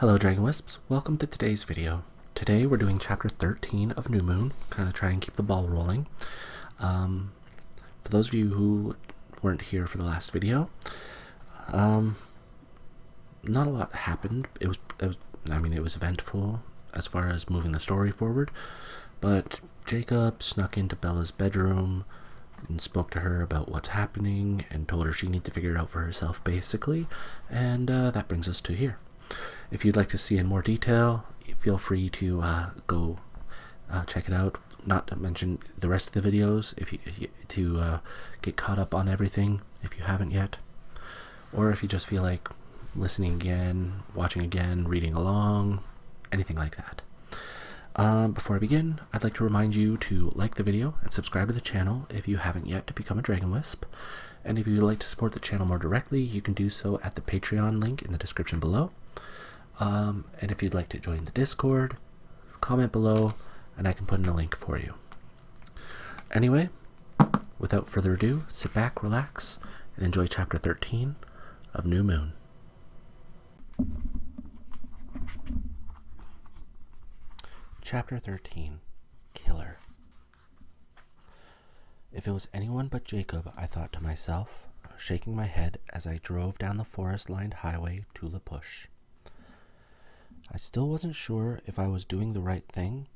Hello Dragon Wisps, welcome to today's video. Today we're doing chapter 13 of New Moon, kind of try and keep the ball rolling. For those of you who weren't here for the last video, not a lot happened. It was eventful as far as moving the story forward, but Jacob snuck into Bella's bedroom and spoke to her about what's happening and told her she needs to figure it out for herself basically, and that brings us to here. If you'd like to see in more detail, feel free to go check it out. Not to mention the rest of the videos to get caught up on everything if you haven't yet. Or if you just feel like listening again, watching again, reading along, anything like that. Before I begin, I'd like to remind you to like the video and subscribe to the channel if you haven't yet to become a Dragon Wisp. And if you'd like to support the channel more directly, you can do so at the Patreon link in the description below. And if you'd like to join the Discord, comment below and I can put in a link for you. Anyway, without further ado, sit back, relax, and enjoy chapter 13 of New Moon. Chapter 13, Killer. If it was anyone but Jacob, I thought to myself, shaking my head as I drove down the forest-lined highway to La Push. I still wasn't sure if I was doing the right thing,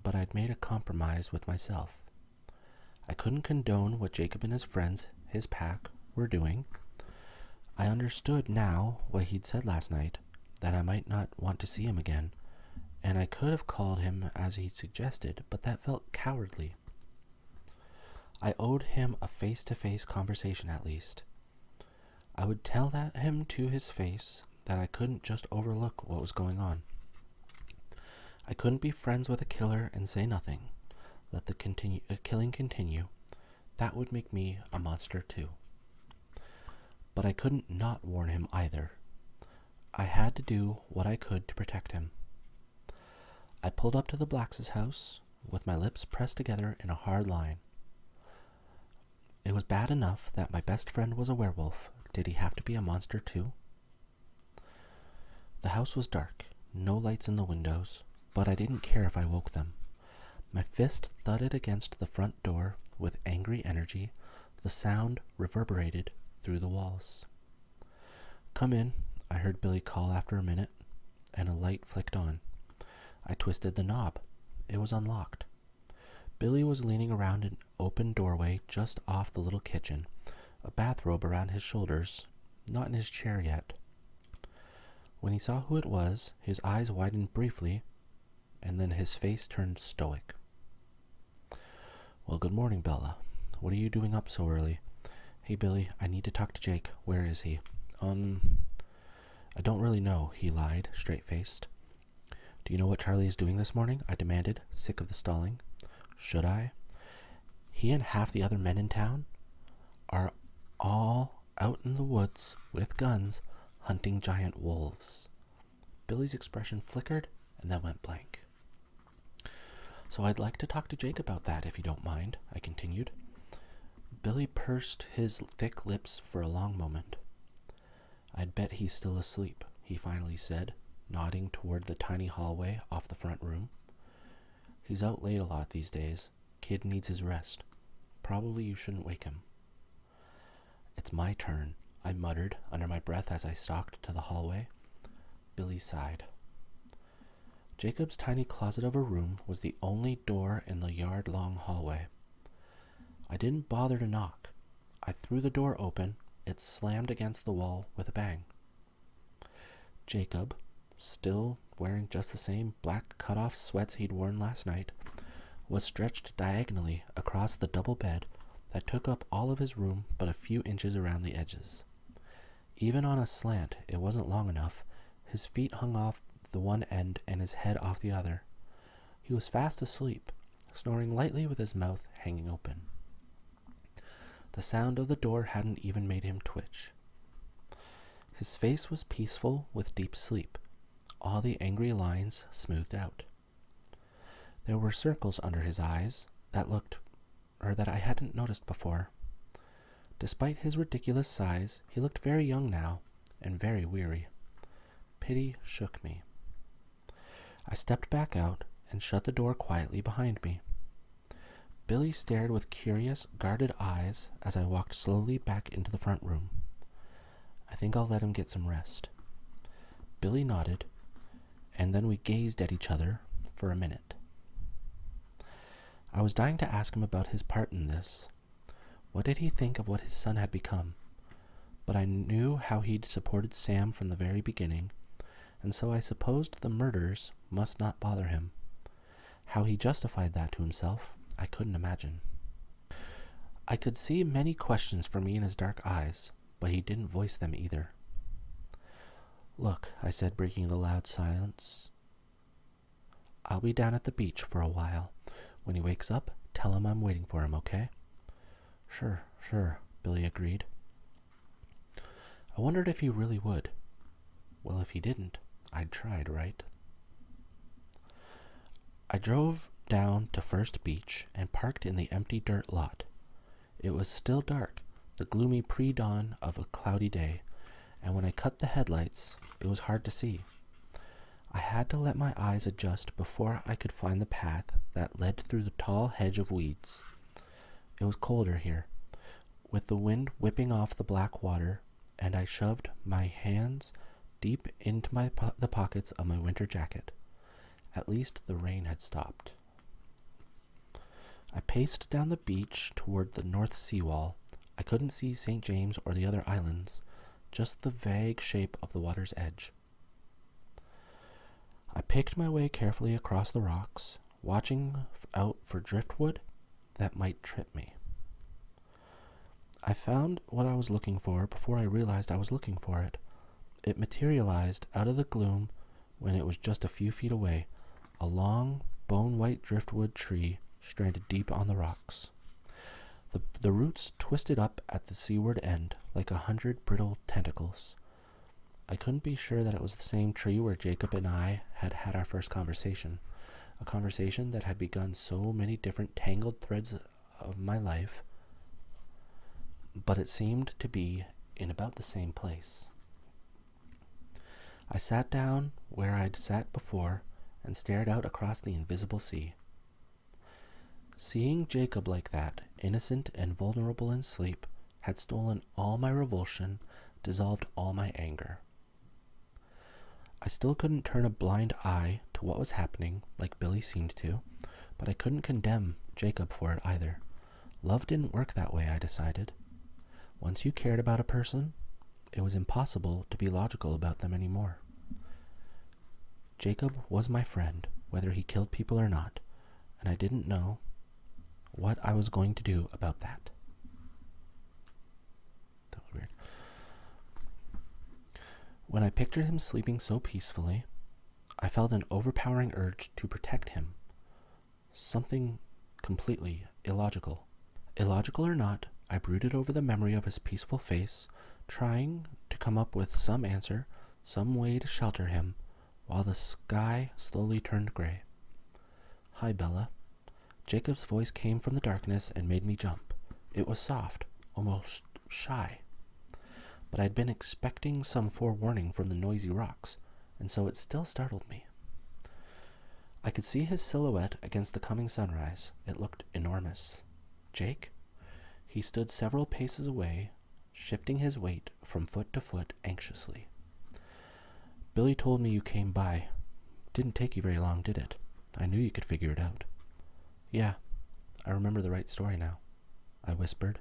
but I'd made a compromise with myself. I couldn't condone what Jacob and his friends, his pack, were doing. I understood now what he'd said last night, that I might not want to see him again, and I could have called him as he suggested, but that felt cowardly. I owed him a face-to-face conversation at least. I would tell him to his face that I couldn't just overlook what was going on. I couldn't be friends with a killer and say nothing. Let the killing continue. That would make me a monster too. But I couldn't not warn him either. I had to do what I could to protect him. I pulled up to the Blacks' house with my lips pressed together in a hard line. It was bad enough that my best friend was a werewolf. Did he have to be a monster too? The house was dark, no lights in the windows, but I didn't care if I woke them. My fist thudded against the front door with angry energy. The sound reverberated through the walls. "Come in," I heard Billy call after a minute, and a light flicked on. I twisted the knob. It was unlocked. Billy was leaning around an open doorway just off the little kitchen, a bathrobe around his shoulders, not in his chair yet. When he saw who it was, his eyes widened briefly, and then his face turned stoic. "Well, good morning, Bella. What are you doing up so early?" "Hey, Billy, I need to talk to Jake. Where is he?" I don't really know," he lied, straight-faced. "Do you know what Charlie is doing this morning?" I demanded, sick of the stalling. "Should I?" "He and half the other men in town are all out in the woods with guns, hunting giant wolves." Billy's expression flickered and then went blank. "So I'd like to talk to Jake about that, if you don't mind," I continued. Billy pursed his thick lips for a long moment. "I'd bet he's still asleep," he finally said, nodding toward the tiny hallway off the front room. "He's out late a lot these days. Kid needs his rest. Probably you shouldn't wake him." "It's my turn," I muttered under my breath as I stalked to the hallway. Billy sighed. Jacob's tiny closet of a room was the only door in the yard-long hallway. I didn't bother to knock. I threw the door open. It slammed against the wall with a bang. Jacob, still wearing just the same black cut-off sweats he'd worn last night, was stretched diagonally across the double bed that took up all of his room but a few inches around the edges. Even on a slant, it wasn't long enough. His feet hung off the one end and his head off the other. He was fast asleep, snoring lightly with his mouth hanging open. The sound of the door hadn't even made him twitch. His face was peaceful with deep sleep, all the angry lines smoothed out. There were circles under his eyes that I hadn't noticed before. Despite his ridiculous size, he looked very young now, and very weary. Pity shook me. I stepped back out and shut the door quietly behind me. Billy stared with curious, guarded eyes as I walked slowly back into the front room. I think I'll let him get some rest. Billy nodded, and then we gazed at each other for a minute. I was dying to ask him about his part in this. What did he think of what his son had become? But I knew how he'd supported Sam from the very beginning, and so I supposed the murders must not bother him. How he justified that to himself, I couldn't imagine. I could see many questions for me in his dark eyes, but he didn't voice them either. "Look," I said, breaking the loud silence. "I'll be down at the beach for a while. When he wakes up, tell him I'm waiting for him, okay?" Sure, Billy agreed. I wondered if he really would. Well, if he didn't, I'd tried, right? I drove down to First Beach and parked in the empty dirt lot. It was still dark, the gloomy pre-dawn of a cloudy day, and when I cut the headlights, it was hard to see. I had to let my eyes adjust before I could find the path that led through the tall hedge of weeds. It was colder here, with the wind whipping off the black water, and I shoved my hands deep into the pockets of my winter jacket. At least the rain had stopped. I paced down the beach toward the north seawall. I couldn't see St. James or the other islands, just the vague shape of the water's edge. I picked my way carefully across the rocks, watching out for driftwood that might trip me. I found what I was looking for before I realized I was looking for it. It materialized out of the gloom when it was just a few feet away, a long, bone-white driftwood tree stranded deep on the rocks. The roots twisted up at the seaward end like 100 brittle tentacles. I couldn't be sure that it was the same tree where Jacob and I had had our first conversation, a conversation that had begun so many different tangled threads of my life, but it seemed to be in about the same place. I sat down where I'd sat before and stared out across the invisible sea. Seeing Jacob like that, innocent and vulnerable in sleep, had stolen all my revulsion, dissolved all my anger. I still couldn't turn a blind eye to what was happening, like Billy seemed to, but I couldn't condemn Jacob for it either. Love didn't work that way, I decided. Once you cared about a person, it was impossible to be logical about them anymore. Jacob was my friend, whether he killed people or not, and I didn't know what I was going to do about that. That was weird. When I pictured him sleeping so peacefully, I felt an overpowering urge to protect him. Something completely illogical. Illogical or not, I brooded over the memory of his peaceful face, trying to come up with some answer, some way to shelter him, while the sky slowly turned gray. "Hi, Bella." Jacob's voice came from the darkness and made me jump. It was soft, almost shy. But I'd been expecting some forewarning from the noisy rocks, and so it still startled me. I could see his silhouette against the coming sunrise. It looked enormous. "Jake?" He stood several paces away, shifting his weight from foot to foot anxiously. "Billy told me you came by. Didn't take you very long, did it? I knew you could figure it out." "Yeah, I remember the right story now," I whispered.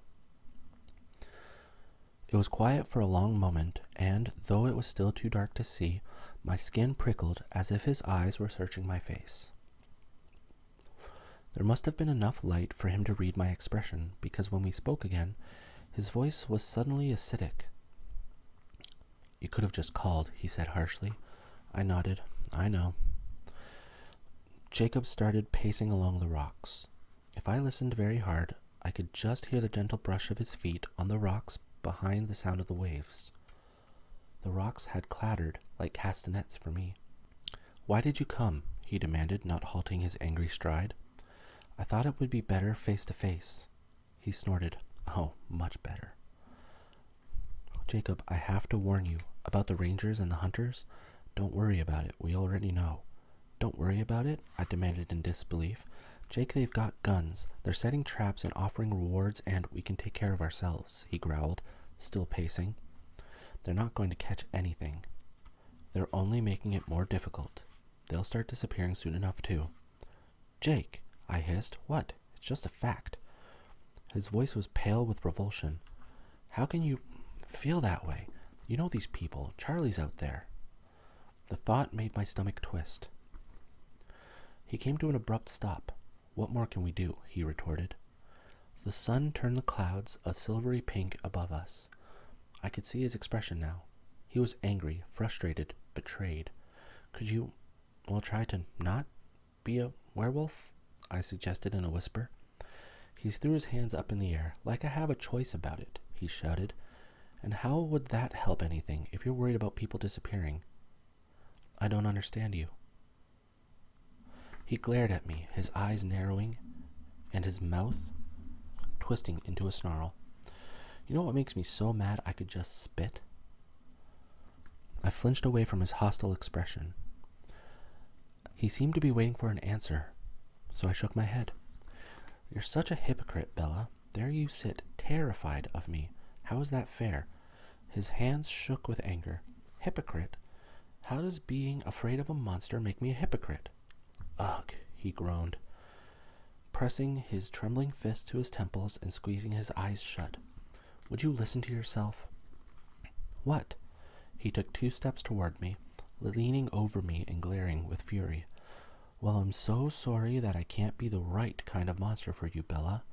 It was quiet for a long moment, and, though it was still too dark to see, my skin prickled as if his eyes were searching my face. There must have been enough light for him to read my expression, because when we spoke again, his voice was suddenly acidic. "You could have just called," he said harshly. I nodded. "I know." Jacob started pacing along the rocks. If I listened very hard, I could just hear the gentle brush of his feet on the rocks behind the sound of the waves. The rocks had clattered like castanets for me. "Why did you come?" he demanded, not halting his angry stride. "I thought it would be better face to face." He snorted. "Oh, much better." "Jacob, I have to warn you about the rangers and the hunters. Don't worry about it. We already know. Don't worry about it, I demanded in disbelief. Jake, they've got guns. They're setting traps and offering rewards, and we can take care of ourselves, he growled, still pacing. They're not going to catch anything. They're only making it more difficult. They'll start disappearing soon enough, too. Jake, I hissed. What? It's just a fact. His voice was pale with revulsion. How can you feel that way? You know these people. Charlie's out there. The thought made my stomach twist. He came to an abrupt stop. What more can we do? He retorted. The sun turned the clouds a silvery pink above us. I could see his expression now. He was angry, frustrated, betrayed. Could you, try to not be a werewolf? I suggested in a whisper. He threw his hands up in the air. Like I have a choice about it, he shouted. And how would that help anything if you're worried about people disappearing? I don't understand you. He glared at me, his eyes narrowing and his mouth twisting into a snarl. You know what makes me so mad I could just spit? I flinched away from his hostile expression. He seemed to be waiting for an answer, so I shook my head. You're such a hypocrite, Bella. There you sit, terrified of me. How is that fair? His hands shook with anger. Hypocrite? How does being afraid of a monster make me a hypocrite? Ugh, he groaned, pressing his trembling fist to his temples and squeezing his eyes shut. Would you listen to yourself? What? He took 2 steps toward me, leaning over me and glaring with fury. Well, I'm so sorry that I can't be the right kind of monster for you, Bella.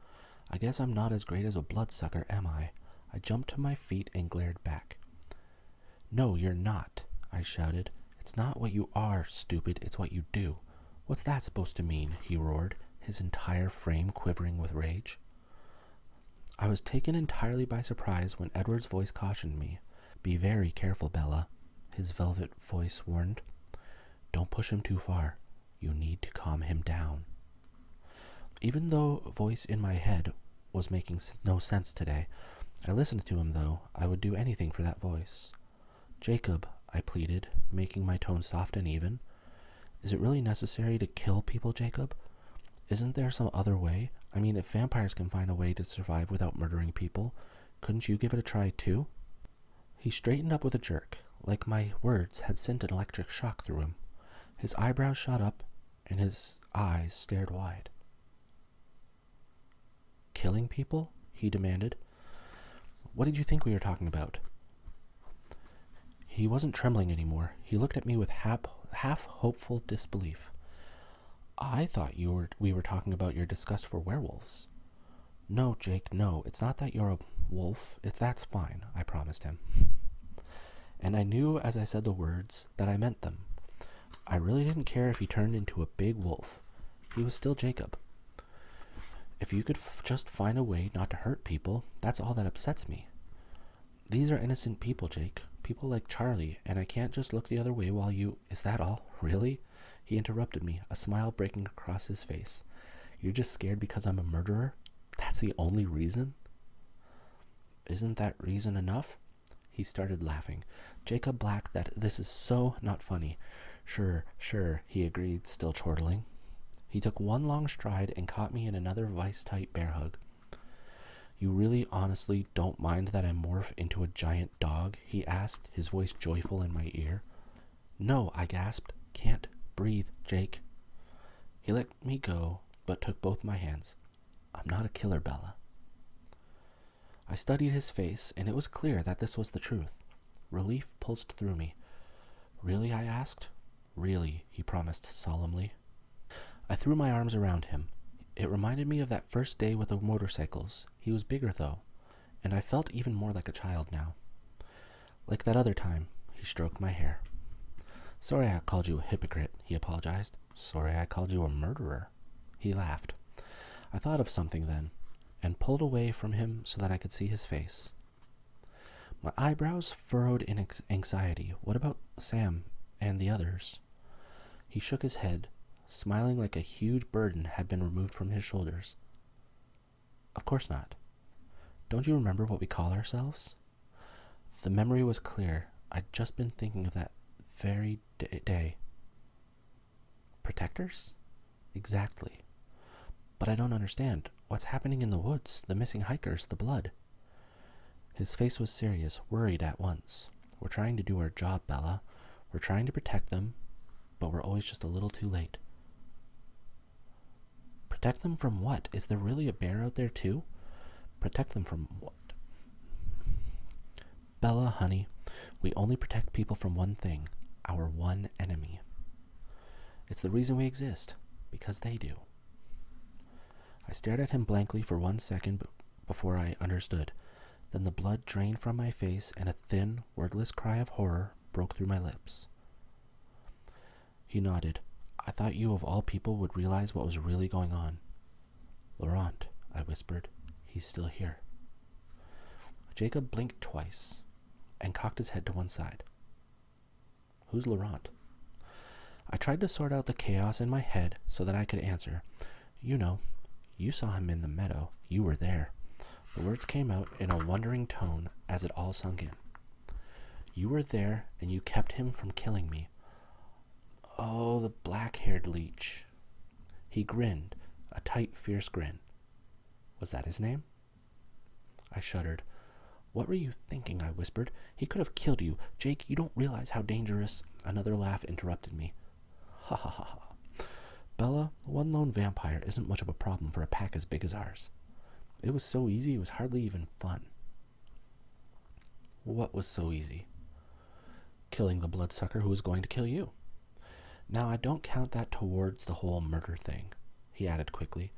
I guess I'm not as great as a bloodsucker, am I? I jumped to my feet and glared back. No, you're not, I shouted. It's not what you are, stupid, it's what you do. What's that supposed to mean? He roared, his entire frame quivering with rage. I was taken entirely by surprise when Edward's voice cautioned me. Be very careful, Bella, his velvet voice warned. Don't push him too far. You need to calm him down. Even though a voice in my head was making no sense today, I listened to him, though. I would do anything for that voice. Jacob, I pleaded, making my tone soft and even. Is it really necessary to kill people, Jacob? Isn't there some other way? I mean, if vampires can find a way to survive without murdering people, couldn't you give it a try, too? He straightened up with a jerk, like my words had sent an electric shock through him. His eyebrows shot up, and his eyes stared wide. Killing people? He demanded. What did you think we were talking about? He wasn't trembling anymore. He looked at me with half hopeful disbelief. I thought we were talking about your disgust for werewolves. No, Jake, no. It's not that you're a wolf. That's fine, I promised him. And I knew as I said the words that I meant them. I really didn't care if he turned into a big wolf. He was still Jacob. If you could just find a way not to hurt people, that's all that upsets me. These are innocent people, Jake. People like Charlie, and I can't just look the other way while you... Is that all? Really? He interrupted me, a smile breaking across his face. You're just scared because I'm a murderer? That's the only reason? Isn't that reason enough? He started laughing. Jacob Black, this is so not funny. Sure, he agreed, still chortling. He took one long stride and caught me in another vice-tight bear hug. You really honestly don't mind that I morph into a giant dog? He asked, his voice joyful in my ear. No, I gasped. Can't breathe, Jake. He let me go, but took both my hands. I'm not a killer, Bella. I studied his face, and it was clear that this was the truth. Relief pulsed through me. Really, I asked. Really, he promised solemnly. I threw my arms around him. It reminded me of that first day with the motorcycles. He was bigger, though, and I felt even more like a child now. Like that other time, he stroked my hair. Sorry I called you a hypocrite, he apologized. Sorry I called you a murderer. He laughed. I thought of something then, and pulled away from him so that I could see his face. My eyebrows furrowed in anxiety. What about Sam and the others? He shook his head, smiling like a huge burden had been removed from his shoulders. Of course not. Don't you remember what we call ourselves? The memory was clear. I'd just been thinking of that very day. Protectors? Exactly. But I don't understand. What's happening in the woods? The missing hikers, the blood. His face was serious, worried at once. We're trying to do our job, Bella. We're trying to protect them, but we're always just a little too late. Protect them from what? Is there really a bear out there too? Protect them from what? Bella, honey, we only protect people from one thing, our one enemy. It's the reason we exist, because they do. I stared at him blankly for 1 second before I understood. Then the blood drained from my face and a thin, wordless cry of horror broke through my lips. He nodded. I thought you of all people would realize what was really going on. Laurent, I whispered. He's still here. Jacob blinked twice and cocked his head to one side. Who's Laurent? I tried to sort out the chaos in my head so that I could answer. You know, you saw him in the meadow. You were there. The words came out in a wondering tone as it all sunk in. You were there and you kept him from killing me. Oh, the black-haired leech. He grinned, a tight, fierce grin. Was that his name? I shuddered. What were you thinking? I whispered. He could have killed you. Jake, you don't realize how dangerous. Another laugh interrupted me. Ha ha ha ha. Bella, one lone vampire isn't much of a problem for a pack as big as ours. It was so easy, it was hardly even fun. What was so easy? Killing the bloodsucker who was going to kill you. Now, I don't count that towards the whole murder thing, he added quickly.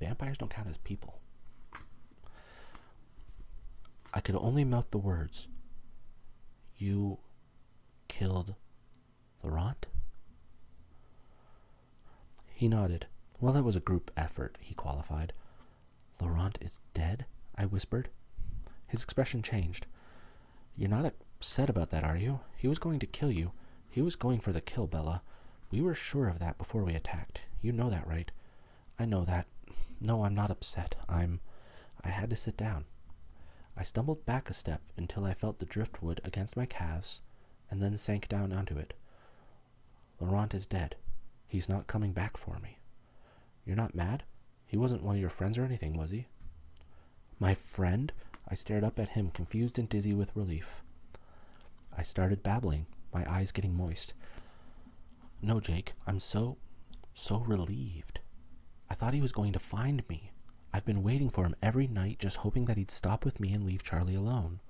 Vampires don't count as people. I could only mouth the words. You killed Laurent? He nodded. Well, it was a group effort, he qualified. Laurent is dead? I whispered. His expression changed. You're not upset about that, are you? He was going to kill you. He was going for the kill, Bella. We were sure of that before we attacked. You know that, right? I know that. No, I'm not upset. I had to sit down. I stumbled back a step until I felt the driftwood against my calves, and then sank down onto it. Laurent is dead. He's not coming back for me. You're not mad? He wasn't one of your friends or anything, was he? My friend? I stared up at him, confused and dizzy with relief. I started babbling, my eyes getting moist. No, Jake, I'm so relieved. I thought he was going to find me. I've been waiting for him every night, just hoping that he'd stop with me and leave Charlie alone.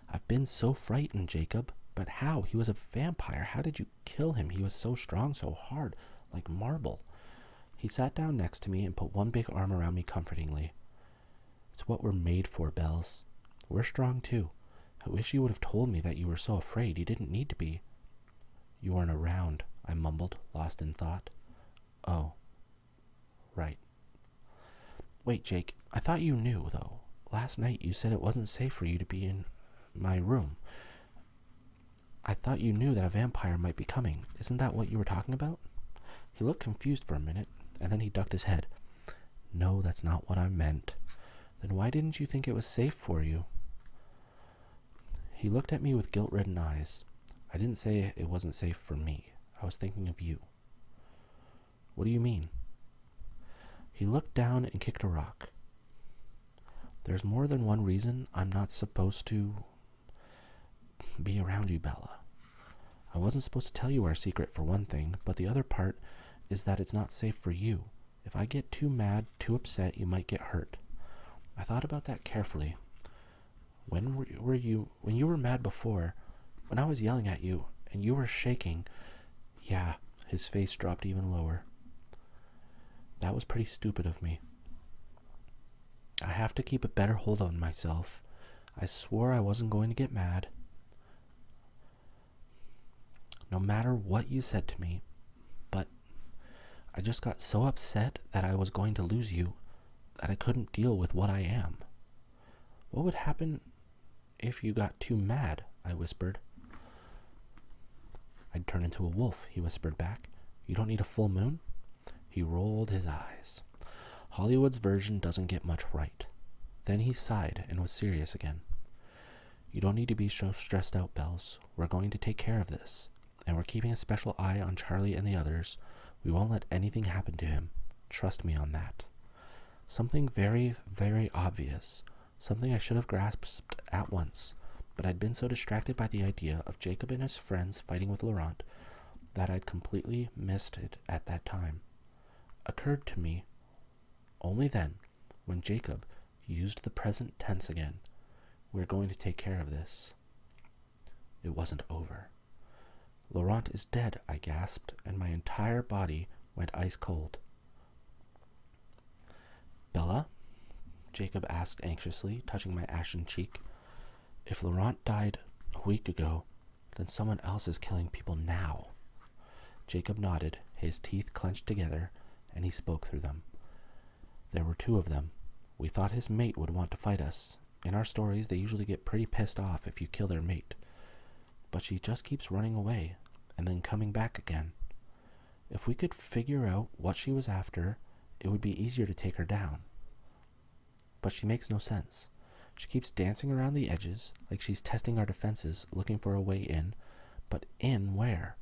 I've been so frightened, Jacob. But how? He was a vampire. How did you kill him? He was so strong, so hard, like marble. He sat down next to me and put one big arm around me comfortingly. It's what we're made for, Bells. We're strong too. I wish you would have told me that you were so afraid. You didn't need to be. You weren't around, I mumbled, lost in thought. Oh. Right. Wait, Jake, I thought you knew, though. Last night you said it wasn't safe for you to be in my room. I thought you knew that a vampire might be coming. Isn't that what you were talking about? He looked confused for a minute, and then he ducked his head. No, that's not what I meant. Then why didn't you think it was safe for you? He looked at me with guilt-ridden eyes. I didn't say it wasn't safe for me. I was thinking of you. What do you mean? He looked down and kicked a rock. There's more than one reason I'm not supposed to be around you, Bella. I wasn't supposed to tell you our secret for one thing, but the other part is that it's not safe for you. If I get too mad, too upset, you might get hurt. I thought about that carefully. When you were mad before, when I was yelling at you and you were shaking, yeah, his face dropped even lower. That was pretty stupid of me. I have to keep a better hold on myself. I swore I wasn't going to get mad. No matter what you said to me, but I just got so upset that I was going to lose you that I couldn't deal with what I am. What would happen if you got too mad? I whispered. I'd turn into a wolf, he whispered back. You don't need a full moon? He rolled his eyes. Hollywood's version doesn't get much right. Then he sighed and was serious again. You don't need to be so stressed out, Bells. We're going to take care of this. And we're keeping a special eye on Charlie and the others. We won't let anything happen to him. Trust me on that. Something very, very obvious. Something I should have grasped at once. But I'd been so distracted by the idea of Jacob and his friends fighting with Laurent that I'd completely missed it at that time. Occurred to me only then, when Jacob used the present tense again. We're going to take care of this. It wasn't over. Laurent is dead, I gasped, and my entire body went ice cold. Bella? Jacob asked anxiously, touching my ashen cheek. If Laurent died a week ago, then someone else is killing people now. Jacob nodded, his teeth clenched together, and he spoke through them. There were 2 of them. We thought his mate would want to fight us. In our stories, they usually get pretty pissed off if you kill their mate. But she just keeps running away, and then coming back again. If we could figure out what she was after, it would be easier to take her down. But she makes no sense. She keeps dancing around the edges, like she's testing our defenses, looking for a way in. But in where?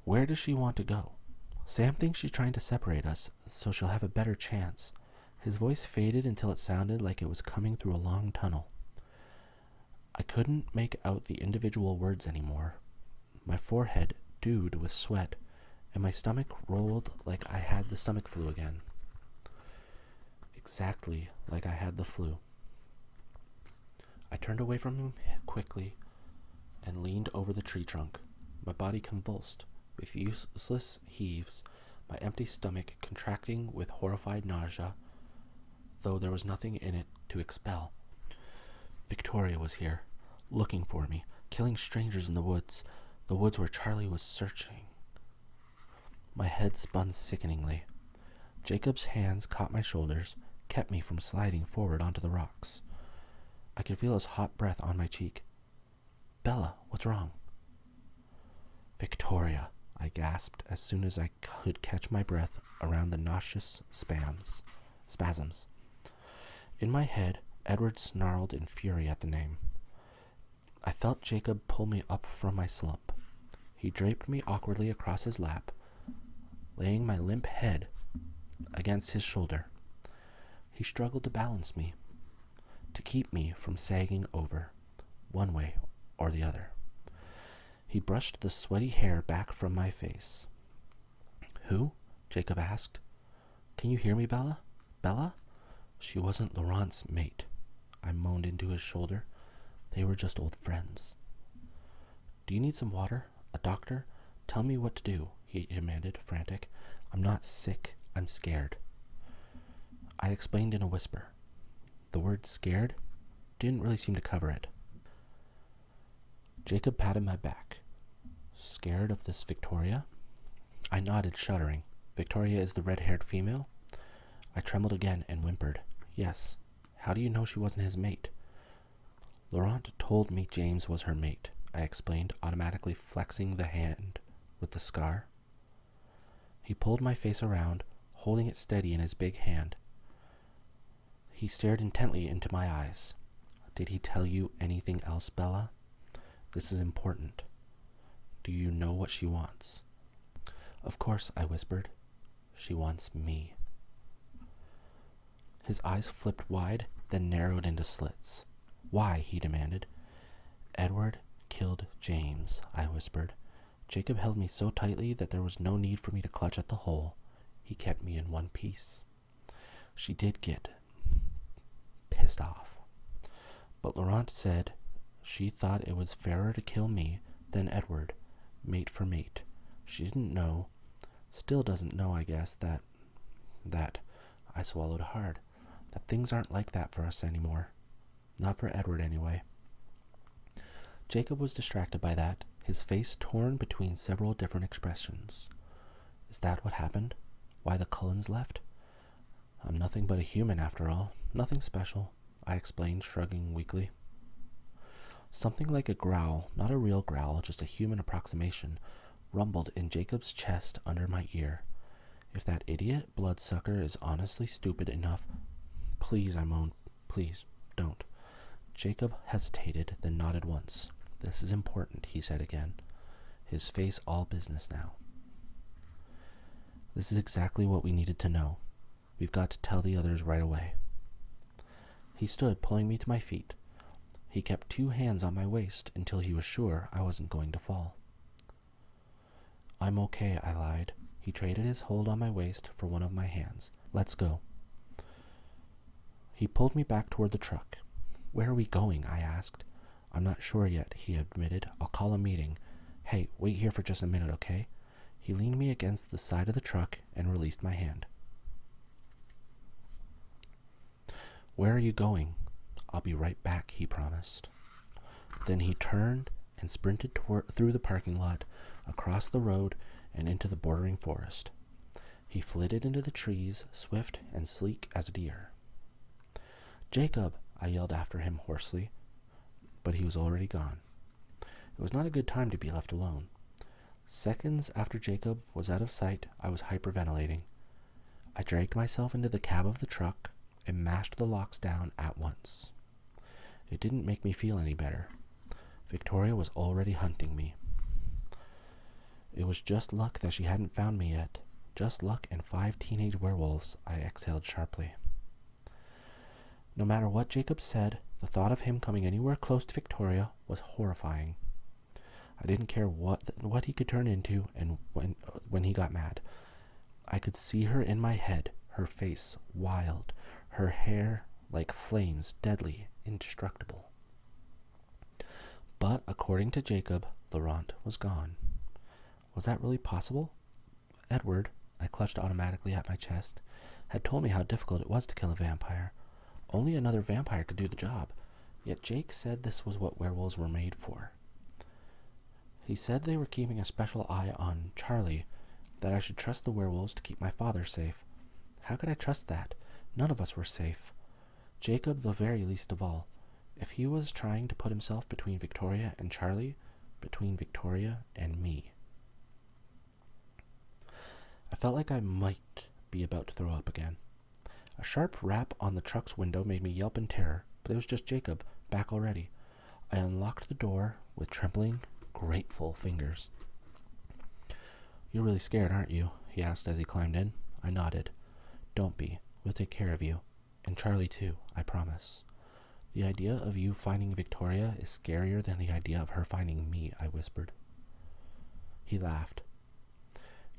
Where does she want to go? Sam thinks she's trying to separate us, so she'll have a better chance. His voice faded until it sounded like it was coming through a long tunnel. I couldn't make out the individual words anymore. My forehead dewed with sweat, and my stomach rolled like I had the stomach flu again. Exactly like I had the flu. I turned away from him quickly and leaned over the tree trunk. My body convulsed with useless heaves, my empty stomach contracting with horrified nausea, though there was nothing in it to expel. Victoria was here, looking for me, killing strangers in the woods where Charlie was searching. My head spun sickeningly. Jacob's hands caught my shoulders, kept me from sliding forward onto the rocks. I could feel his hot breath on my cheek. Bella, what's wrong? Victoria, I gasped as soon as I could catch my breath around the nauseous spasms. In my head, Edward snarled in fury at the name. I felt Jacob pull me up from my slump. He draped me awkwardly across his lap, laying my limp head against his shoulder. He struggled to balance me, to keep me from sagging over, one way or the other. He brushed the sweaty hair back from my face. Who? Jacob asked. Can you hear me, Bella? Bella? She wasn't Laurent's mate. I moaned into his shoulder. They were just old friends. Do you need some water? A doctor? Tell me what to do, he demanded, frantic. I'm not sick. I'm scared. I explained in a whisper. The word scared didn't really seem to cover it. Jacob patted my back. Scared of this Victoria? I nodded, shuddering. Victoria is the red-haired female? I trembled again and whimpered. Yes. How do you know she wasn't his mate? Laurent told me James was her mate, I explained, automatically flexing the hand with the scar. He pulled my face around, holding it steady in his big hand. He stared intently into my eyes. Did he tell you anything else, Bella? This is important. Do you know what she wants? Of course, I whispered. She wants me. His eyes flipped wide, then narrowed into slits. Why? He demanded. Edward killed James, I whispered. Jacob held me so tightly that there was no need for me to clutch at the hole. He kept me in one piece. She did get pissed off. But Laurent said she thought it was fairer to kill me than Edward, mate for mate. She didn't know, still doesn't know, I guess, that I swallowed hard, that things aren't like that for us anymore. Not for Edward, anyway. Jacob was distracted by that, his face torn between several different expressions. Is that what happened? Why the Cullens left? I'm nothing but a human, after all. Nothing special, I explained, shrugging weakly. Something like a growl, not a real growl, just a human approximation, rumbled in Jacob's chest under my ear. If that idiot bloodsucker is honestly stupid enough... Please, I moaned. Please, don't. Jacob hesitated, then nodded once. This is important, he said again, his face all business now. This is exactly what we needed to know. We've got to tell the others right away. He stood, pulling me to my feet. He kept 2 hands on my waist until he was sure I wasn't going to fall. I'm okay, I lied. He traded his hold on my waist for one of my hands. Let's go. He pulled me back toward the truck. Where are we going? I asked. I'm not sure yet, he admitted. I'll call a meeting. Hey, wait here for just a minute, okay? He leaned me against the side of the truck and released my hand. Where are you going? I'll be right back, he promised. Then he turned and sprinted through the parking lot, across the road, and into the bordering forest. He flitted into the trees, swift and sleek as a deer. Jacob, I yelled after him hoarsely, but he was already gone. It was not a good time to be left alone. Seconds after Jacob was out of sight, I was hyperventilating. I dragged myself into the cab of the truck and mashed the locks down at once. It didn't make me feel any better. Victoria was already hunting me. It was just luck that she hadn't found me yet. Just luck and 5 teenage werewolves, I exhaled sharply. No matter what Jacob said, the thought of him coming anywhere close to Victoria was horrifying. I didn't care what he could turn into and when he got mad. I could see her in my head, her face wild, her hair like flames, deadly, indestructible. But according to Jacob, Laurent was gone. Was that really possible? Edward, I clutched automatically at my chest, had told me how difficult it was to kill a vampire. Only another vampire could do the job, yet Jake said this was what werewolves were made for. He said they were keeping a special eye on Charlie, that I should trust the werewolves to keep my father safe. How could I trust that? None of us were safe. Jacob the very least of all. If he was trying to put himself between Victoria and Charlie, between Victoria and me. I felt like I might be about to throw up again. A sharp rap on the truck's window made me yelp in terror, but it was just Jacob, back already. I unlocked the door with trembling, grateful fingers. You're really scared, aren't you? He asked as he climbed in. I nodded. Don't be. We'll take care of you. And Charlie too, I promise. The idea of you finding Victoria is scarier than the idea of her finding me, I whispered. He laughed.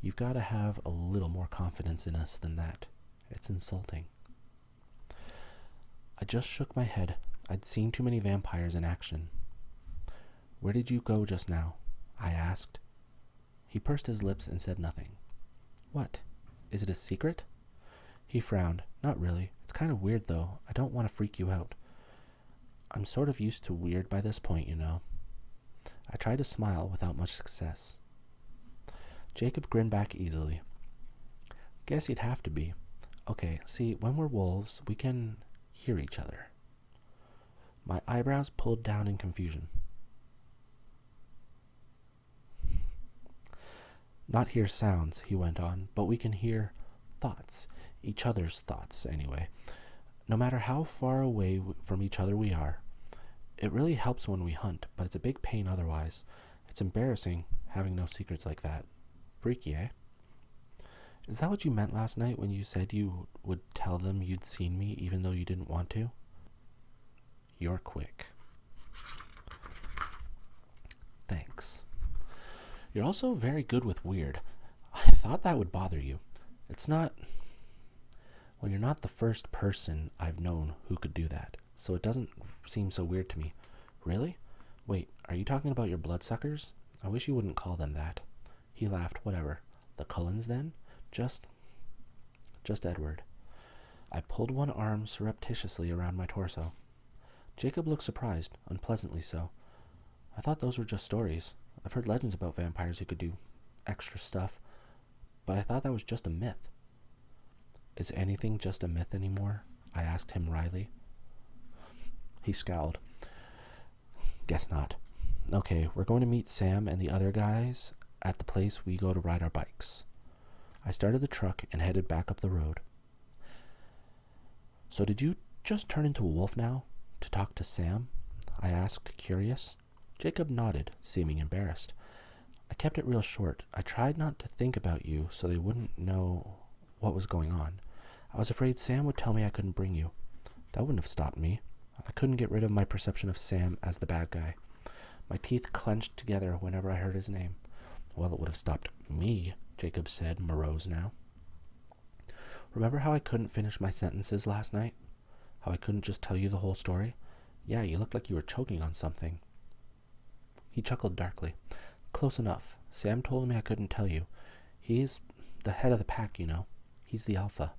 You've got to have a little more confidence in us than that. It's insulting. I just shook my head. I'd seen too many vampires in action. Where did you go just now? I asked. He pursed his lips and said nothing. What? Is it a secret? He frowned. Not really. It's kind of weird, though. I don't want to freak you out. I'm sort of used to weird by this point, you know. I tried to smile without much success. Jacob grinned back easily. Guess you'd have to be. Okay, see, when we're wolves, we can hear each other. My eyebrows pulled down in confusion. Not hear sounds, he went on, but we can hear thoughts. Each other's thoughts, anyway. No matter how far away from each other we are. It really helps when we hunt, but it's a big pain otherwise. It's embarrassing having no secrets like that. Freaky, eh? Is that what you meant last night when you said you would tell them you'd seen me even though you didn't want to? You're quick. Thanks. You're also very good with weird. I thought that would bother you. It's not... Well, you're not the first person I've known who could do that, so it doesn't seem so weird to me. Really? Wait, are you talking about your bloodsuckers? I wish you wouldn't call them that. He laughed. Whatever. The Cullens, then? Just Edward. I pulled one arm surreptitiously around my torso. Jacob looked surprised, unpleasantly so. I thought those were just stories. I've heard legends about vampires who could do extra stuff, but I thought that was just a myth. Is anything just a myth anymore? I asked him wryly. He scowled. Guess not. Okay, we're going to meet Sam and the other guys at the place we go to ride our bikes. I started the truck and headed back up the road. So did you just turn into a wolf now? To talk to Sam? I asked, curious. Jacob nodded, seeming embarrassed. I kept it real short. I tried not to think about you so they wouldn't know what was going on. I was afraid Sam would tell me I couldn't bring you. That wouldn't have stopped me. I couldn't get rid of my perception of Sam as the bad guy. My teeth clenched together whenever I heard his name. Well, it would have stopped me, Jacob said, morose now. Remember how I couldn't finish my sentences last night? How I couldn't just tell you the whole story? Yeah, you looked like you were choking on something. He chuckled darkly. Close enough. Sam told me I couldn't tell you. He's the head of the pack, you know. He's the alpha.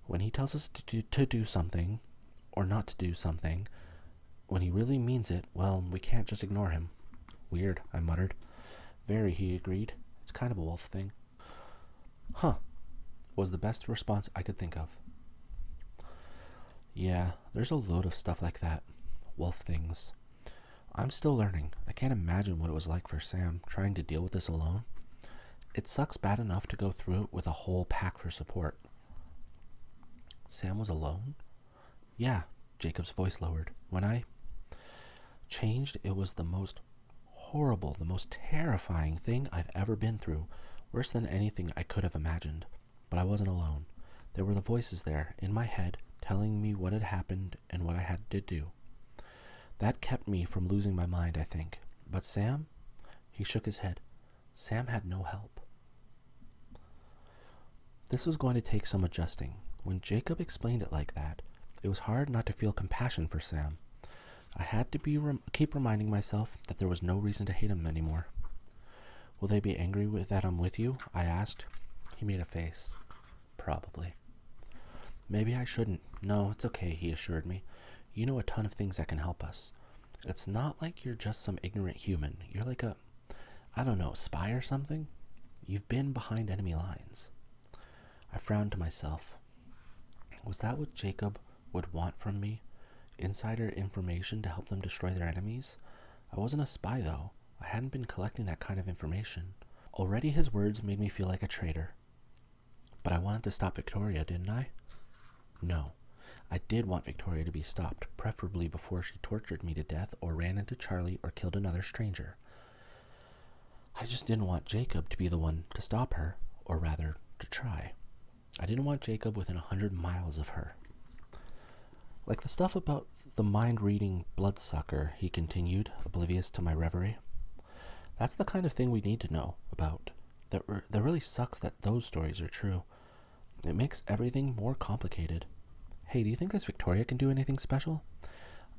When he tells us to do something, or not to do something, when he really means it, well, we can't just ignore him. Weird, I muttered. Very, he agreed. It's kind of a wolf thing. Huh, was the best response I could think of. Yeah, there's a load of stuff like that. Wolf things. I'm still learning. I can't imagine what it was like for Sam trying to deal with this alone. It sucks bad enough to go through it with a whole pack for support. Sam was alone? Yeah, Jacob's voice lowered. When I changed, it was the most horrible, the most terrifying thing I've ever been through. Worse than anything I could have imagined. But I wasn't alone. There were the voices there, in my head, telling me what had happened and what I had to do. That kept me from losing my mind, I think. But Sam? He shook his head. Sam had no help. This was going to take some adjusting. When Jacob explained it like that, it was hard not to feel compassion for Sam. I had to keep reminding myself that there was no reason to hate him anymore. Will they be angry that I'm with you? I asked. He made a face. Probably. Maybe I shouldn't. No, it's okay, he assured me. You know a ton of things that can help us. It's not like you're just some ignorant human. You're like a, spy or something? You've been behind enemy lines. I frowned to myself. Was that what Jacob would want from me? Insider information to help them destroy their enemies? I wasn't a spy, though. I hadn't been collecting that kind of information. Already his words made me feel like a traitor. But I wanted to stop Victoria, didn't I? No. I did want Victoria to be stopped, preferably before she tortured me to death or ran into Charlie or killed another stranger. I just didn't want Jacob to be the one to stop her, or rather, to try. I didn't want Jacob within 100 miles of her. Like the stuff about the mind-reading bloodsucker, he continued, oblivious to my reverie. That's the kind of thing we need to know about. That really sucks that those stories are true. It makes everything more complicated. Hey, do you think this Victoria can do anything special?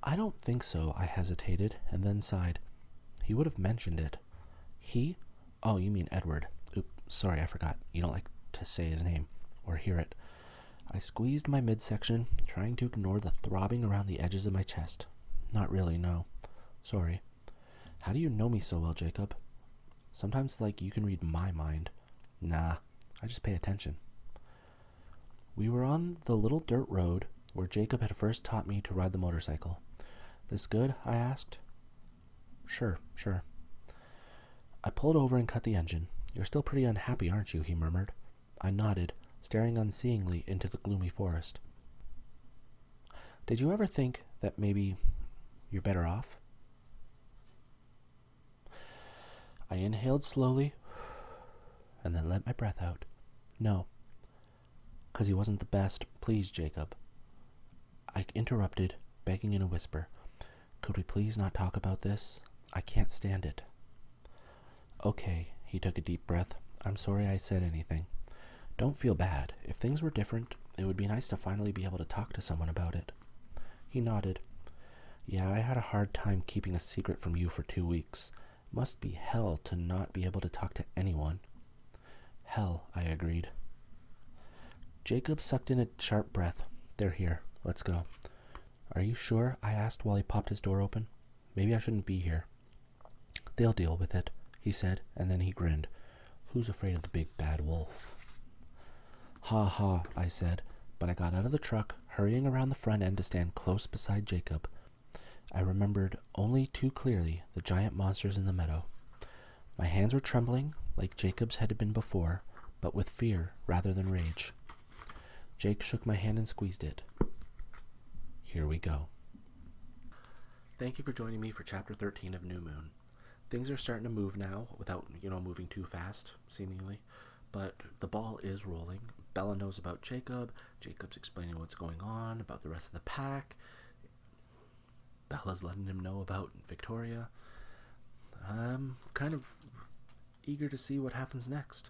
I don't think so, I hesitated, and then sighed. He would have mentioned it. He? Oh, you mean Edward. Oops, sorry, I forgot. You don't like to say his name, or hear it. I squeezed my midsection, trying to ignore the throbbing around the edges of my chest. Not really, no. Sorry. How do you know me so well, Jacob? Sometimes, you can read my mind. Nah, I just pay attention. We were on the little dirt road where Jacob had first taught me to ride the motorcycle. This good? I asked. Sure. I pulled over and cut the engine. You're still pretty unhappy, aren't you? He murmured. I nodded, staring unseeingly into the gloomy forest. Did you ever think that maybe you're better off? I inhaled slowly and then let my breath out. No. 'Cause he wasn't the best. Please, Jacob. I interrupted, begging in a whisper. Could we please not talk about this? I can't stand it. Okay, he took a deep breath. I'm sorry I said anything. Don't feel bad. If things were different, it would be nice to finally be able to talk to someone about it. He nodded. Yeah, I had a hard time keeping a secret from you for 2 weeks. Must be hell to not be able to talk to anyone. Hell, I agreed. Jacob sucked in a sharp breath. They're here. Let's go. Are you sure? I asked while he popped his door open. Maybe I shouldn't be here. They'll deal with it, he said, and then he grinned. Who's afraid of the big bad wolf? Ha ha, I said, but I got out of the truck, hurrying around the front end to stand close beside Jacob. I remembered only too clearly the giant monsters in the meadow. My hands were trembling, like Jacob's had been before, but with fear rather than rage. Jake shook my hand and squeezed it. Here we go. Thank you for joining me for Chapter 13 of New Moon. Things are starting to move now without, moving too fast, seemingly. But the ball is rolling. Bella knows about Jacob. Jacob's explaining what's going on, about the rest of the pack. Bella's letting him know about Victoria. I'm kind of eager to see what happens next.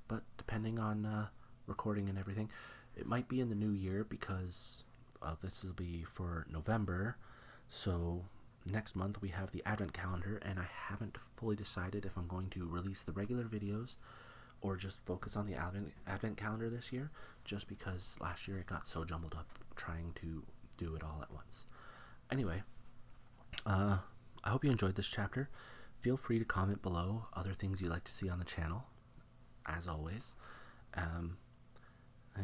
But depending on recording and everything, it might be in the new year because this will be for November. So next month we have the Advent calendar, and I haven't fully decided if I'm going to release the regular videos or just focus on the Advent calendar this year, just because last year it got so jumbled up trying to do it all at once. Anyway, I hope you enjoyed this chapter. Feel free to comment below other things you'd like to see on the channel, as always. And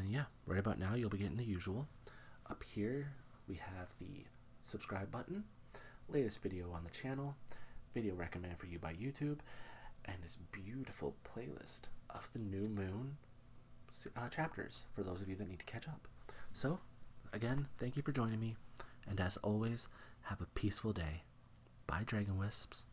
yeah, right about now you'll be getting the usual. Up here we have the subscribe button, latest video on the channel, video recommended for you by YouTube, and this beautiful playlist of the New Moon chapters for those of you that need to catch up. So, again, thank you for joining me, and as always, have a peaceful day. Bye, Dragon Wisps.